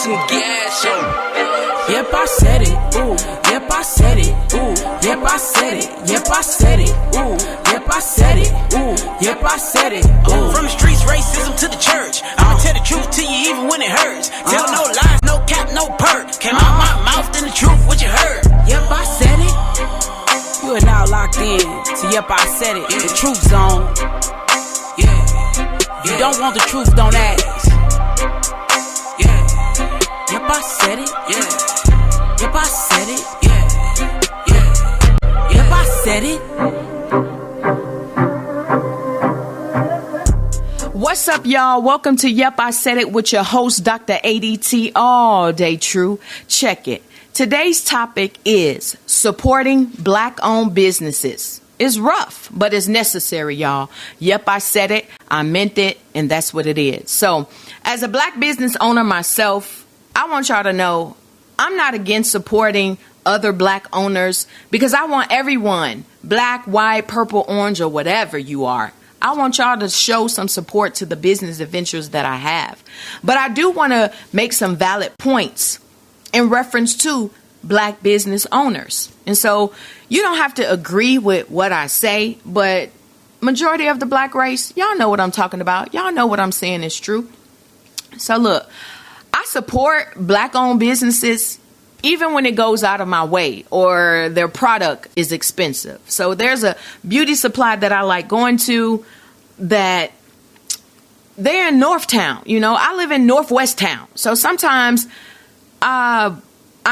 some gas on. Yep, I said it. Ooh, yep, I said it. Ooh, yep, I said it. Yep, I said it. Ooh, yep, I said it. Ooh, yep, I said it. Ooh. From the streets, racism to the church. I'ma tell the truth to you even when it hurts. Tell no lies, no cap, no perk. Came out my mouth, then the truth, what you heard. Yep, I said it. You are now locked in to Yep, I Said It, the Truth Zone. If you don't want the truth, don't ask. Yep, I said it. Yep, I said it. Yep, I said it. What's up, y'all? Welcome to Yep, I Said It with your host, Dr. A.D.T. All Day True. Check it. Today's topic is supporting Black-owned businesses. It's rough, but it's necessary, y'all. Yep, I said it. I meant it. And that's what it is. So as a Black business owner myself, I want y'all to know I'm not against supporting other Black owners because I want everyone, Black, white, purple, orange, or whatever you are. I want y'all to show some support to the business adventures that I have. But I do want to make some valid points in reference to Black business owners. And so you don't have to agree with what I say, but majority of the Black race, y'all know what I'm talking about. Y'all know what I'm saying is true. So look, I support Black-owned businesses even when it goes out of my way or their product is expensive. So there's a beauty supply that I like going to that they're in Northtown. You know, I live in Northwest Town. So sometimes I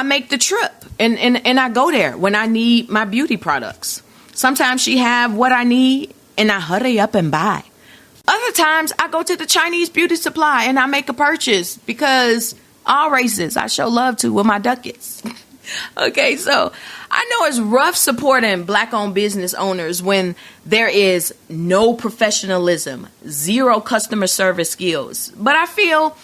make the trip and I go there when I need my beauty products. Sometimes she have what I need and I hurry up and buy. Other times I go to the Chinese beauty supply and I make a purchase because all races I show love to with my ducats. Okay, so I know it's rough supporting Black-owned business owners when there is no professionalism, zero customer service skills. But I feel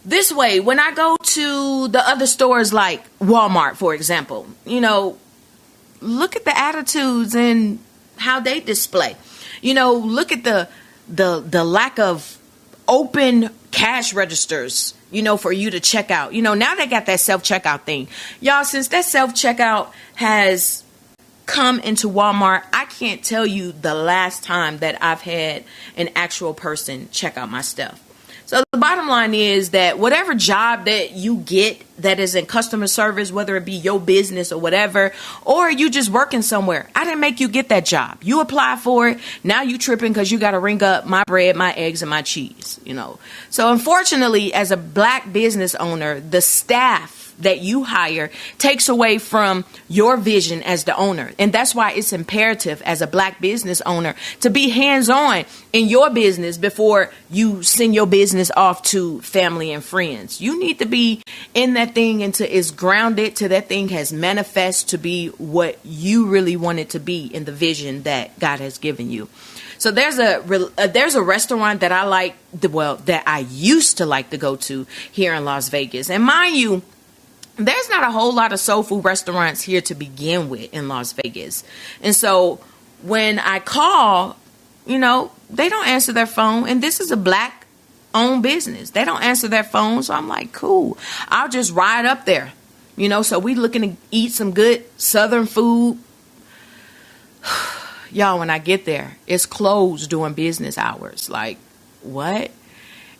this way, when I go to the other stores like Walmart, for example, you know, look at the attitudes and how they display. You know, look at the lack of open cash registers, you know, for you to check out. You know, now they got that self-checkout thing. Y'all, since that self-checkout has come into Walmart, I can't tell you the last time that I've had an actual person check out my stuff. So the bottom line is that whatever job that you get that is in customer service, whether it be your business or whatever, or you just working somewhere, I didn't make you get that job. You apply for it. Now you tripping because you got to ring up my bread, my eggs, and my cheese, you know. So unfortunately, as a Black business owner, the staff that you hire takes away from your vision as the owner. And that's why it's imperative as a Black business owner to be hands-on in your business before you send your business off to family and friends. You need to be in that thing until it's grounded, till that thing has manifest to be what you really want it to be in the vision that God has given you. So there's a restaurant that I like, that I used to like to go to here in Las Vegas. And mind you, there's not a whole lot of soul food restaurants here to begin with in Las Vegas. And so when I call, you know, they don't answer their phone. And this is a Black-owned business. They don't answer their phone. So I'm like, cool, I'll just ride up there. You know, so we looking to eat some good Southern food. Y'all, when I get there, it's closed during business hours. Like, what?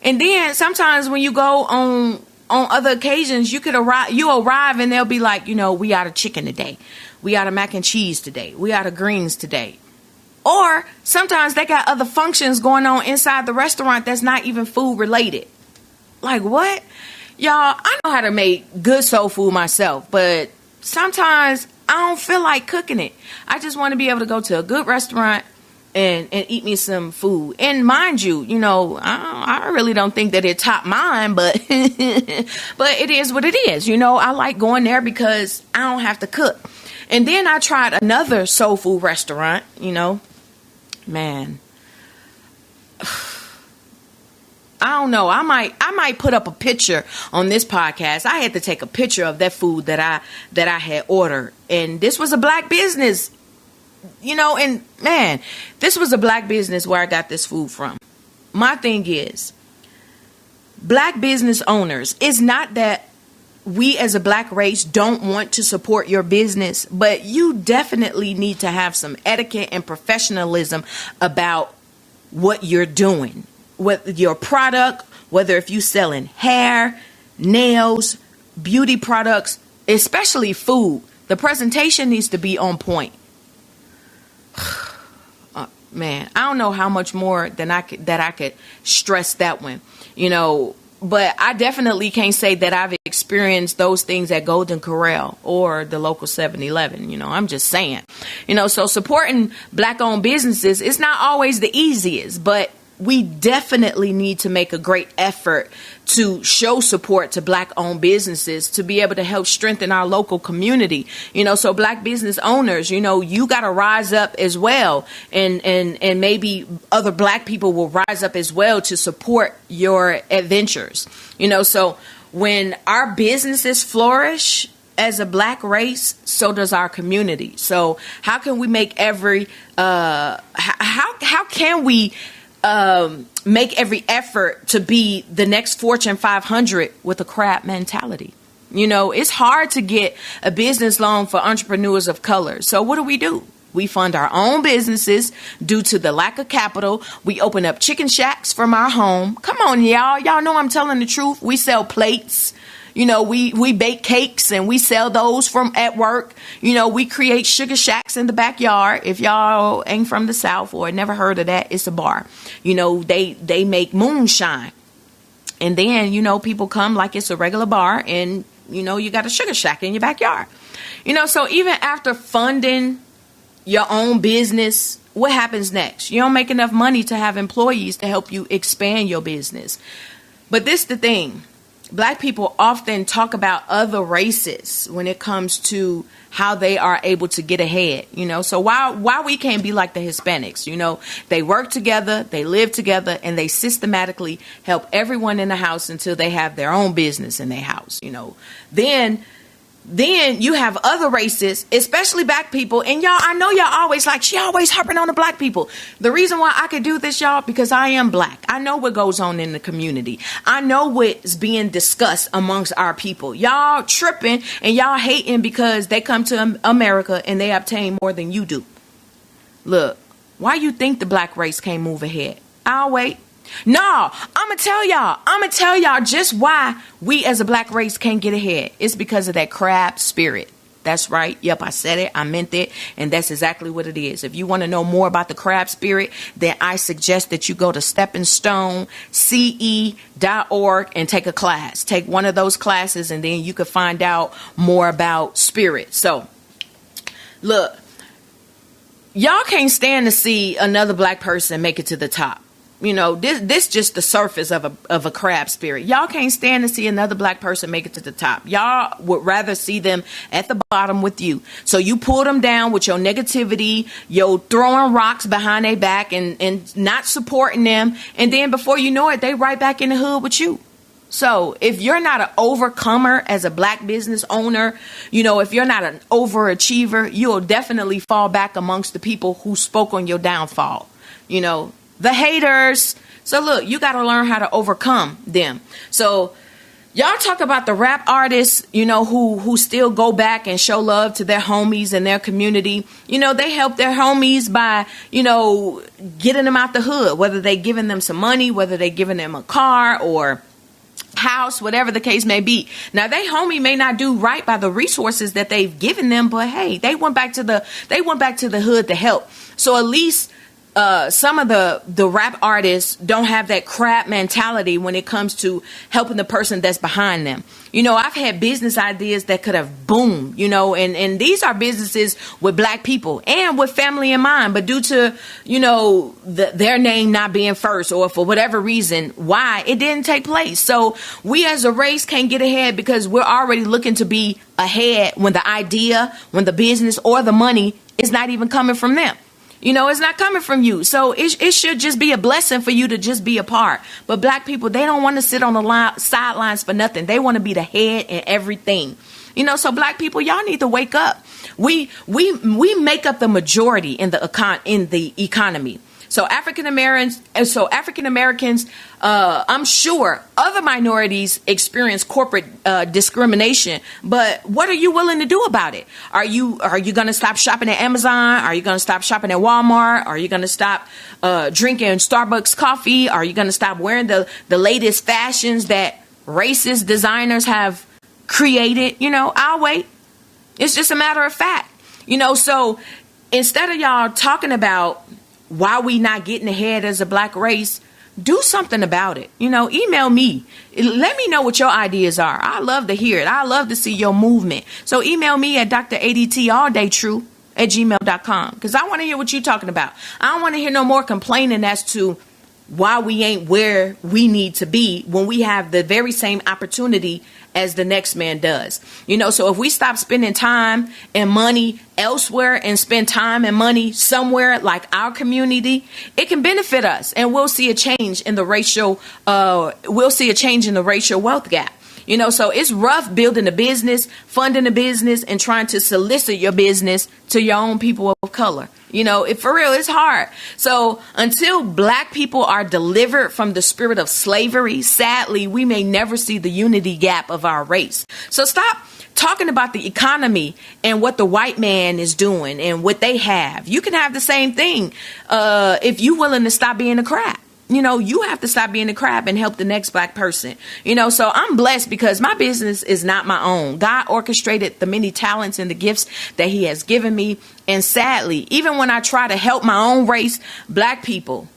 And then sometimes when you go on other occasions, you arrive and they'll be like, you know, we out of chicken today. We out of mac and cheese today. We out of greens today. Or sometimes they got other functions going on inside the restaurant that's not even food related. Like, what? Y'all, I know how to make good soul food myself, but sometimes I don't feel like cooking it. I just want to be able to go to a good restaurant and eat me some food. And mind you, you know, I really don't think that it topped mine, but but it is what it is. You know, I like going there because I don't have to cook. And then I tried another soul food restaurant, you know, man, I don't know. I might put up a picture on this podcast. I had to take a picture of that food that I had ordered. And this was a Black business. You know, and man, this was a Black business where I got this food from. My thing is, Black business owners, it's not that we as a black race don't want to support your business, but you definitely need to have some etiquette and professionalism about what you're doing with your product, whether if you selling hair, nails, beauty products, especially food. The presentation needs to be on point. Man, I don't know how much more than I could stress that one, but I definitely can't say that I've experienced those things at Golden Corral or the local 7-Eleven. I'm just saying, so supporting black owned businesses is not always the easiest, but we definitely need to make a great effort to show support to black owned businesses to be able to help strengthen our local community. So black business owners, you got to rise up as well. And maybe other black people will rise up as well to support your adventures. So when our businesses flourish as a black race, so does our community. So how can we make how can we make every effort to be the next Fortune 500 with a crab mentality? It's hard to get a business loan for entrepreneurs of color. So what do? We fund our own businesses due to the lack of capital. We open up chicken shacks from our home. Come on, y'all. Y'all know I'm telling the truth. We sell plates. We bake cakes and we sell those from at work. We create sugar shacks in the backyard. If y'all ain't from the South or never heard of that, it's a bar. They make moonshine. And then, people come like it's a regular bar and, you got a sugar shack in your backyard. So even after funding your own business, what happens next? You don't make enough money to have employees to help you expand your business. But this the thing. Black people often talk about other races when it comes to how they are able to get ahead, so why we can't be like the Hispanics, they work together, they live together, and they systematically help everyone in the house until they have their own business in their house, Then you have other races, especially black people. And y'all, I know y'all always like, she always harping on the black people. The reason why I could do this, y'all, because I am black. I know what goes on in the community. I know what's being discussed amongst our people. Y'all tripping and y'all hating because they come to America and they obtain more than you do. Look, why you think the black race can't move ahead? I'll wait. No, I'm going to tell y'all just why we as a black race can't get ahead. It's because of that crab spirit. That's right. Yep, I said it. I meant it. And that's exactly what it is. If you want to know more about the crab spirit, then I suggest that you go to steppingstone.ce.org and take a class. Take one of those classes and then you can find out more about spirit. So, look, y'all can't stand to see another black person make it to the top. This just the surface of a crab spirit. Y'all can't stand to see another black person make it to the top. Y'all would rather see them at the bottom with you. So you pull them down with your negativity, your throwing rocks behind their back and not supporting them. And then before you know it, they right back in the hood with you. So if you're not an overcomer as a black business owner, if you're not an overachiever, you'll definitely fall back amongst the people who spoke on your downfall. The haters. So look, you got to learn how to overcome them. So y'all talk about the rap artists, who still go back and show love to their homies and their community. They help their homies by, getting them out the hood, whether they giving them some money, whether they giving them a car or house, whatever the case may be. Now, they homie may not do right by the resources that they've given them, but hey, they went back to the hood to help. So at least some of the rap artists don't have that crap mentality when it comes to helping the person that's behind them. I've had business ideas that could have boomed, and these are businesses with black people and with family in mind. But due to, their name not being first or for whatever reason, why it didn't take place. So we as a race can't get ahead because we're already looking to be ahead when the idea, when the business or the money is not even coming from them. It's not coming from you. So it should just be a blessing for you to just be a part. But black people, they don't want to sit on the sidelines for nothing. They want to be the head in everything. So black people, y'all need to wake up. We make up the majority in the economy. So African Americans, I'm sure other minorities experience corporate discrimination, but what are you willing to do about it? Are you going to stop shopping at Amazon? Are you going to stop shopping at Walmart? Are you going to stop drinking Starbucks coffee? Are you going to stop wearing the latest fashions that racist designers have created? I'll wait. It's just a matter of fact. So instead of y'all talking about why we not getting ahead as a black race, do something about it. Email me. Let me know what your ideas are. I love to hear it. I love to see your movement. So email me at Dr. A.D.T. allDayTrue@gmail.com, because I want to hear what you're talking about. I don't want to hear no more complaining as to why we ain't where we need to be when we have the very same opportunity as the next man does. So if we stop spending time and money elsewhere and spend time and money somewhere like our community, it can benefit us, and we'll see a change in the racial wealth gap. So it's rough building a business, funding a business, and trying to solicit your business to your own people of color. For real, it's hard. So until black people are delivered from the spirit of slavery, sadly, we may never see the unity gap of our race. So stop talking about the economy and what the white man is doing and what they have. You can have the same thing if you're willing to stop being a crap. You have to stop being a crab and help the next black person. So I'm blessed because my business is not my own. God orchestrated the many talents and the gifts that he has given me. And sadly, even when I try to help my own race, black people,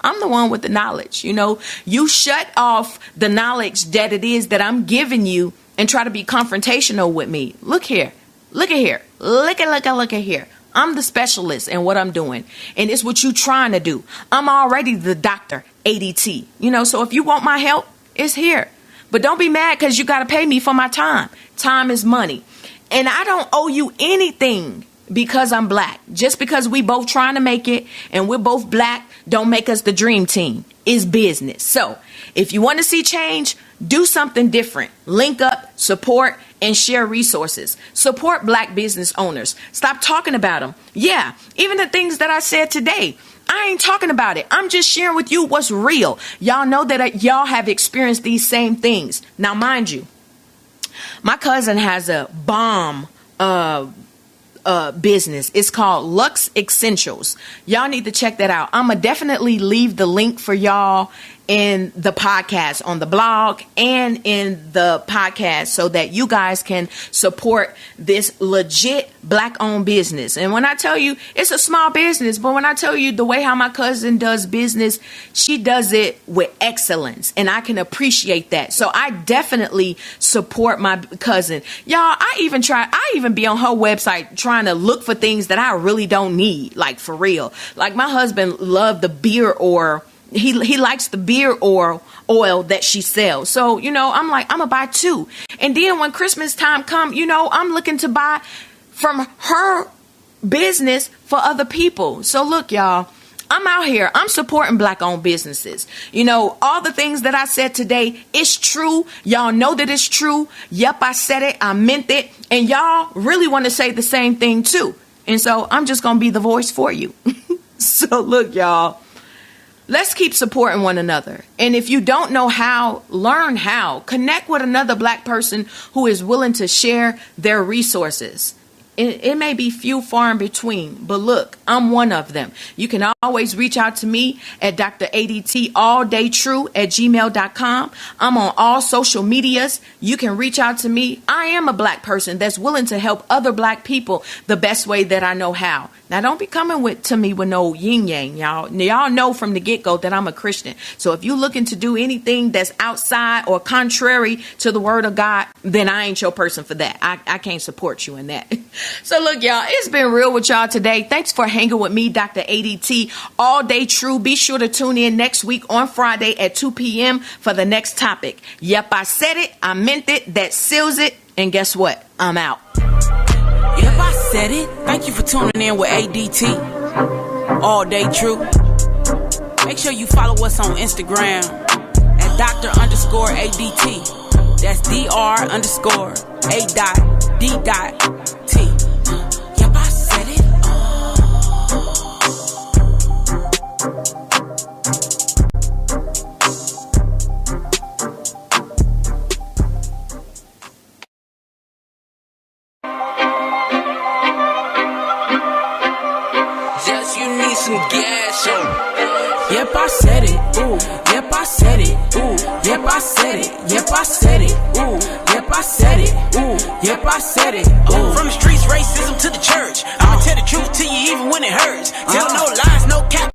I'm the one with the knowledge. You shut off the knowledge that it is that I'm giving you and try to be confrontational with me. Look here. Look at here. Look at here. I'm the specialist in what I'm doing. And it's what you're trying to do. I'm already the Dr. A.D.T. So if you want my help, it's here. But don't be mad because you got to pay me for my time. Time is money. And I don't owe you anything because I'm black. Just because we both trying to make it and we're both black don't make us the dream team. It's business. So if you want to see change, do something different. Link up, support, and share resources. Support black business owners. Stop talking about them. Yeah, even the things that I said today, I ain't talking about it. I'm just sharing with you what's real. Y'all know that y'all have experienced these same things. Now, mind you, my cousin has a bomb business. It's called Lux Essentials. Y'all need to check that out. I'm going to definitely leave the link for y'all in the podcast, on the blog and in the podcast, so that you guys can support this legit black owned business. And when I tell you it's a small business, but when I tell you the way how my cousin does business, she does it with excellence, and I can appreciate that. So I definitely support my cousin. Y'all, I even be on her website trying to look for things that I really don't need, like for real. Like my husband loved the beer oil. He likes the beer oil that she sells. So, I'm like, I'm going to buy 2. And then when Christmas time come, I'm looking to buy from her business for other people. So look, y'all, I'm out here. I'm supporting black owned businesses. All the things that I said today, it's true. Y'all know that it's true. Yep, I said it. I meant it. And y'all really want to say the same thing too. And so I'm just going to be the voice for you. So look, y'all. Let's keep supporting one another. And if you don't know how, learn how. Connect with another black person who is willing to share their resources. It may be few, far in between, but look, I'm one of them. You can always reach out to me at Dr. A.D.T. allDayTrue@gmail.com. I'm on all social medias. You can reach out to me. I am a black person that's willing to help other black people the best way that I know how. Now, don't be coming to me with no yin yang, y'all. Y'all know from the get-go that I'm a Christian. So if you're looking to do anything that's outside or contrary to the word of God, then I ain't your person for that. I can't support you in that. So look, y'all, it's been real with y'all today. Thanks for hanging with me, Dr. A.D.T. All Day True. Be sure to tune in next week on Friday at 2 p.m. for the next topic. Yep, I said it. I meant it. That seals it. And guess what? I'm out. Yep, I said it. Thank you for tuning in with A.D.T. All Day True. Make sure you follow us on Instagram at Dr._A.D.T. That's Dr.A.D.T. funky ass show. Yep, I said it. Ooh. Yep, I said it. Ooh. Yep, I said it. Yep, I said it. Ooh. Yep, I said it. Ooh. Yep, I said it. Ooh. From the streets, racism to the church. I'ma tell the truth to you even when it hurts. Tell no lies.